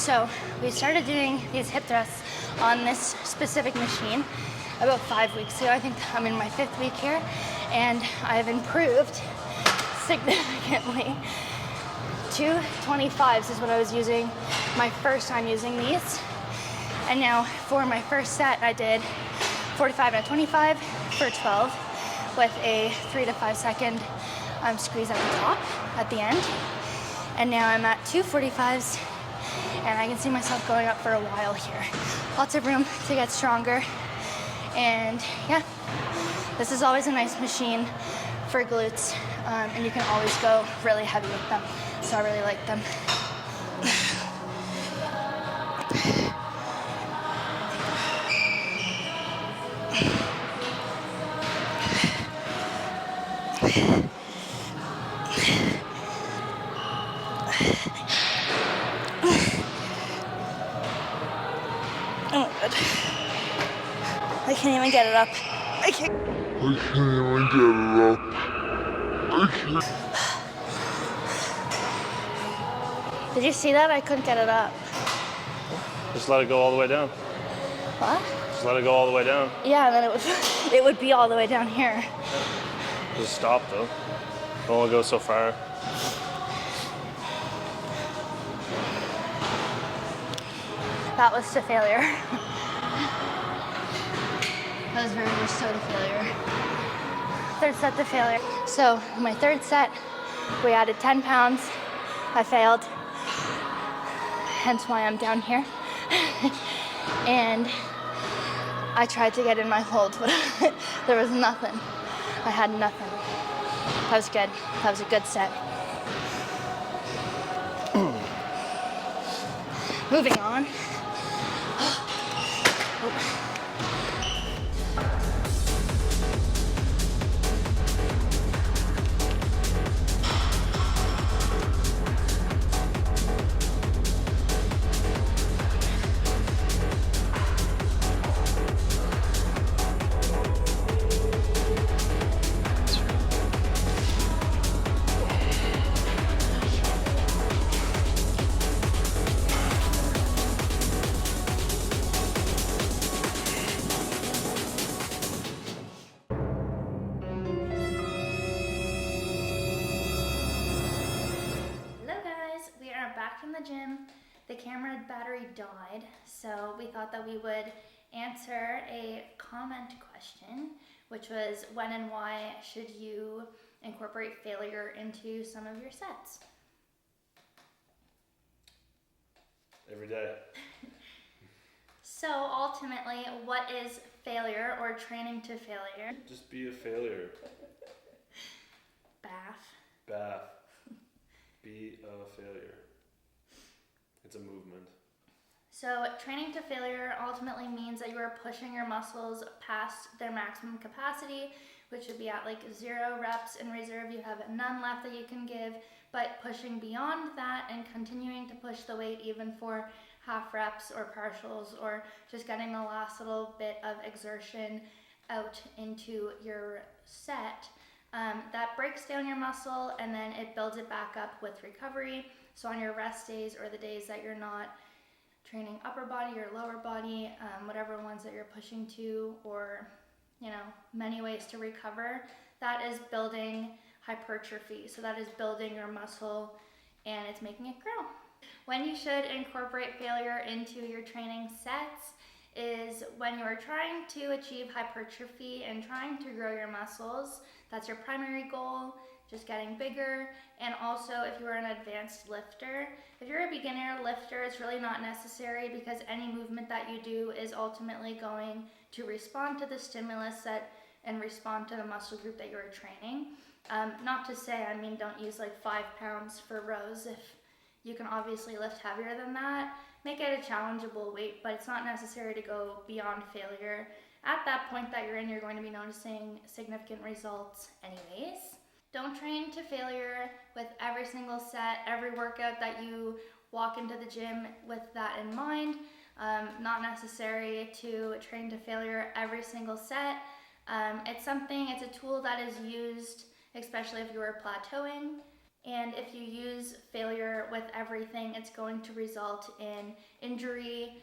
So we started doing these hip thrusts on this specific machine about 5 weeks ago. I think I'm in my 5th week here, and I've improved significantly. 225s is what I was using my first time using these. And now for my first set, I did 45 and a 25 for 12 with a 3 to 5 second squeeze at the top at the end. And now I'm at 245s, and I can see myself going up for a while here. Lots of room to get stronger. And yeah, this is always a nice machine for glutes, and you can always go really heavy with them. So I really like them. Oh my god. I can't even get it up. I can't even get it up. Did you see that? I couldn't get it up. Just let it go all the way down. What? Just let it go all the way down. Yeah, and then it would be all the way down here. Just stop though. It only goes so far. That was to failure. That was very much so to failure. Third set to failure. So my third set, we added 10 pounds. I failed, hence why I'm down here. And I tried to get in my hold, but there was nothing. I had nothing. That was good. That was a good set. Moving on. Back from the gym. The camera battery died, so we thought that we would answer a comment question, which was when and why should you incorporate failure into some of your sets? Every day. So ultimately, what is failure or training to failure? Just be a failure. Bath. Be a failure. It's a movement. So training to failure ultimately means that you are pushing your muscles past their maximum capacity, which would be at like 0 reps in reserve. You have none left that you can give, but pushing beyond that and continuing to push the weight even for half reps or partials, or just getting the last little bit of exertion out into your set. That breaks down your muscle and then it builds it back up with recovery. So on your rest days or the days that you're not training upper body or lower body, whatever ones that you're pushing to, or many ways to recover, that is building hypertrophy. So that is building your muscle and it's making it grow. When you should incorporate failure into your training sets is when you're trying to achieve hypertrophy and trying to grow your muscles. That's your primary goal, just getting bigger. And also if you're an advanced lifter. If you're a beginner lifter, it's really not necessary because any movement that you do is ultimately going to respond to the stimulus set and respond to the muscle group that you're training. Not to say, don't use like 5 pounds for rows. If you can obviously lift heavier than that, make it a challengeable weight, but it's not necessary to go beyond failure. At that point that you're in, you're going to be noticing significant results anyways. Don't train to failure with every single set, every workout that you walk into the gym with that in mind. Not necessary to train to failure every single set. It's a tool that is used, especially if you are plateauing. And if you use failure with everything, it's going to result in injury.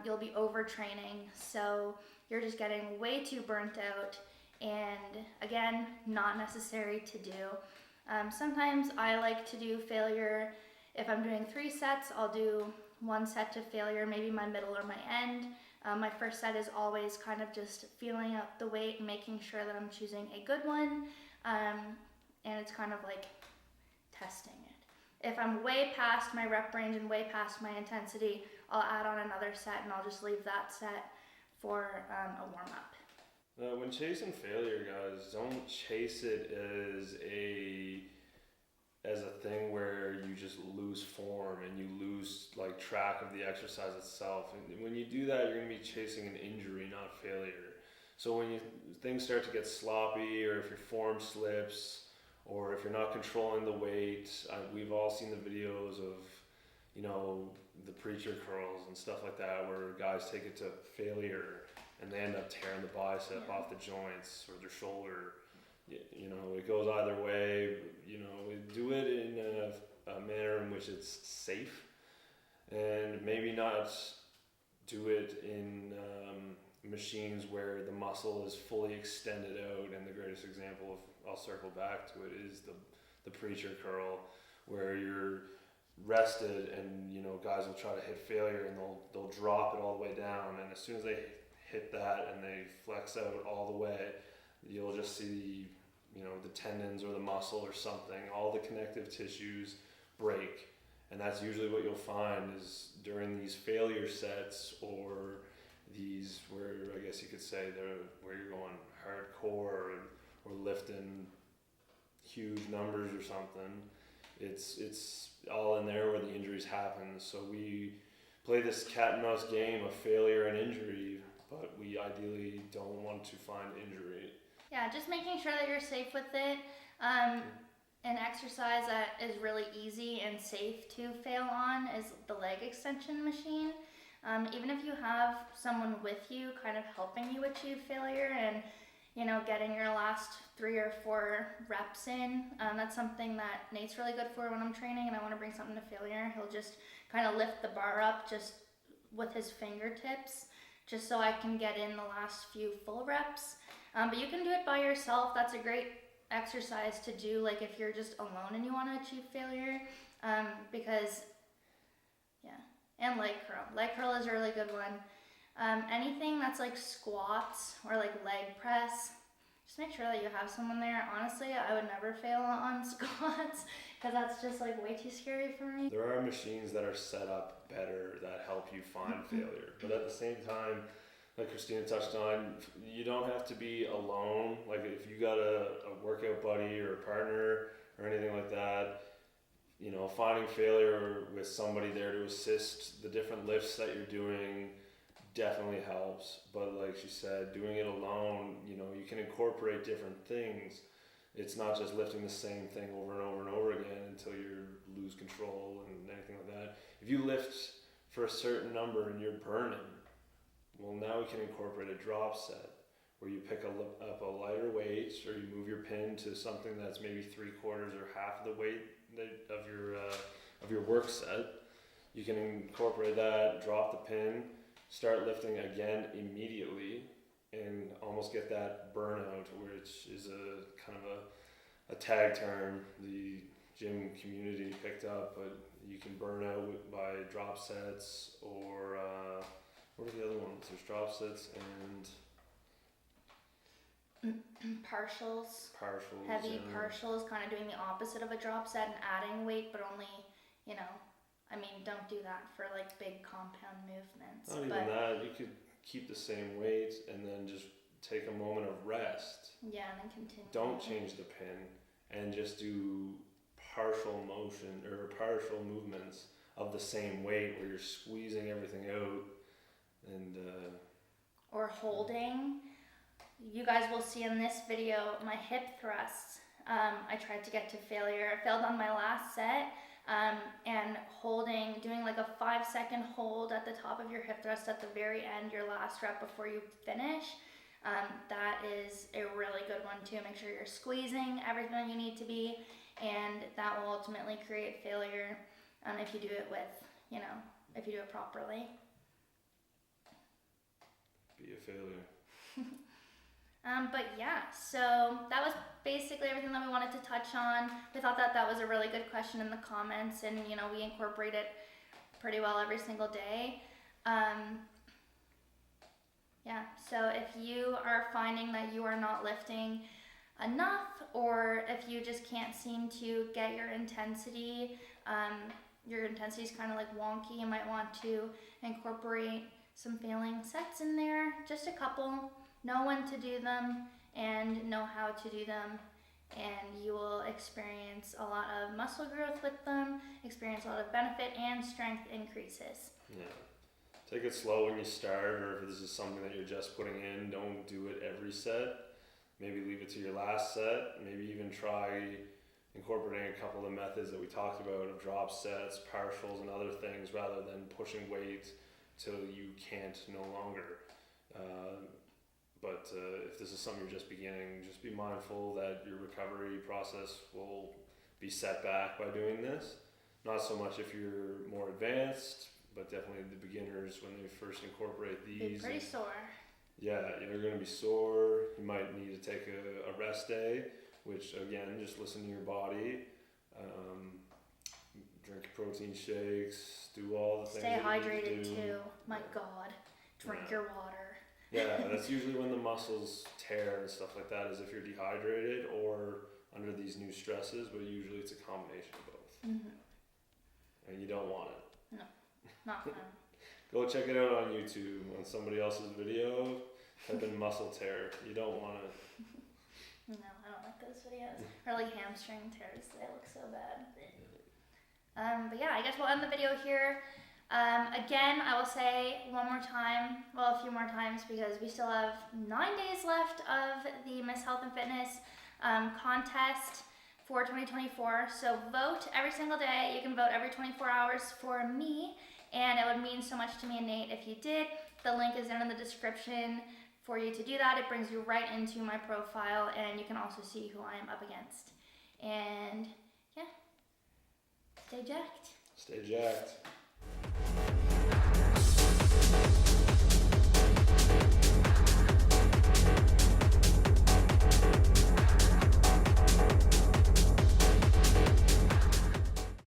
You'll be overtraining, so you're just getting way too burnt out, and again, not necessary to do. Sometimes I like to do failure. If I'm doing 3 sets, I'll do 1 set to failure, maybe my middle or my end. My first set is always kind of just feeling out the weight and making sure that I'm choosing a good one, and it's kind of like testing it. If I'm way past my rep range and way past my intensity, I'll add on another set, and I'll just leave that set for a warm-up. When chasing failure, guys, don't chase it as a thing where you just lose form and you lose like track of the exercise itself. And when you do that, you're going to be chasing an injury, not failure. So when things start to get sloppy, or if your form slips, or if you're not controlling the weight, we've all seen the videos of, the preacher curls and stuff like that, where guys take it to failure and they end up tearing the bicep off the joints or their shoulder. It goes either way. Do it in a manner in which it's safe, and maybe not do it in machines where the muscle is fully extended out. And the greatest example I'll circle back to it, is the preacher curl, where you're rested and guys will try to hit failure and they'll drop it all the way down, and as soon as they hit that and they flex out all the way, you'll just see the tendons or the muscle or something, all the connective tissues break. And that's usually what you'll find is during these failure sets, or these where I guess you could say where you're going hardcore or lifting huge numbers or something. It's all in there where the injuries happen. So we play this cat and mouse game of failure and injury, but we ideally don't want to find injury. Yeah, just making sure that you're safe with it. An exercise that is really easy and safe to fail on is the leg extension machine. Even if you have someone with you kind of helping you achieve failure and getting your last 3 or 4 reps in, that's something that Nate's really good for when I'm training and I want to bring something to failure. He'll just kind of lift the bar up just with his fingertips, just so I can get in the last few full reps. But you can do it by yourself. That's a great exercise to do, like if you're just alone and you want to achieve failure, and leg curl. Leg curl is a really good one. Anything that's like squats or like leg press, just make sure that you have someone there. Honestly, I would never fail on squats because that's just like way too scary for me. There are machines that are set up better that help you find failure, but at the same time, like Christina touched on, you don't have to be alone. Like if you got a workout buddy or a partner or anything like that, finding failure with somebody there to assist the different lifts that you're doing definitely helps. But like she said, doing it alone, you can incorporate different things. It's not just lifting the same thing over and over and over again until you lose control and anything like that. If you lift for a certain number and you're burning, well, now we can incorporate a drop set where you pick up a lighter weight, or you move your pin to something that's maybe 3/4 or half of the weight of your work set. You can incorporate that, drop the pin, start lifting again immediately, and almost get that burnout, which is a kind of a tag term the gym community picked up. But you can burn out by drop sets, or what are the other ones? There's drop sets and partials. Heavy Yeah. partials, kind of doing the opposite of a drop set and adding weight, but only, don't do that for like big compound movements. Not even that. You could keep the same weight and then just take a moment of rest. Yeah, and then continue. Don't change the pin and just do partial motion or partial movements of the same weight where you're squeezing everything out and or holding. You guys will see in this video my hip thrusts. I tried to get to failure. I failed on my last set, and doing like a 5-second hold at the top of your hip thrust at the very end, your last rep before you finish. That is a really good one too. Make sure you're squeezing everything you need to be, and that will ultimately create failure if you do it if you do it properly. Be a failure. But yeah, so that was basically everything that we wanted to touch on. We thought that that was a really good question in the comments, and we incorporate it pretty well every single day. Yeah, so if you are finding that you are not lifting enough, or if you just can't seem to get your intensity is kind of like wonky, you might want to incorporate some failing sets in there, just a couple. Know when to do them and know how to do them, and you will experience a lot of muscle growth with them, experience a lot of benefit and strength increases. Yeah. Take it slow when you start, or if this is something that you're just putting in, don't do it every set. Maybe leave it to your last set. Maybe even try incorporating a couple of the methods that we talked about of drop sets, partials, and other things, rather than pushing weight till you can't no longer. But if this is something you're just beginning, just be mindful that your recovery process will be set back by doing this. Not so much if you're more advanced, but definitely the beginners, when they first incorporate these. Be pretty sore. Yeah, you're going to be sore. You might need to take a rest day, which again, just listen to your body. Drink protein shakes, do all the things. Stay that you need hydrated to do. too. My God, drink your water. Yeah, that's usually when the muscles tear and stuff like that, is if you're dehydrated or under these new stresses, but usually it's a combination of both. Mm-hmm. And you don't want it. No, not fun. Go check it out on YouTube on somebody else's video. Type in muscle tear. You don't want it. No, I don't like those videos. Or like hamstring tears, they look so bad. But yeah, I guess we'll end the video here. Again, I will say one more time, well, a few more times, because we still have 9 days left of the Miss Health and Fitness contest for 2024. So vote every single day. You can vote every 24 hours for me, and it would mean so much to me and Nate if you did. The link is down in the description for you to do that. It brings you right into my profile, and you can also see who I am up against. And yeah, stay jacked. Stay jacked.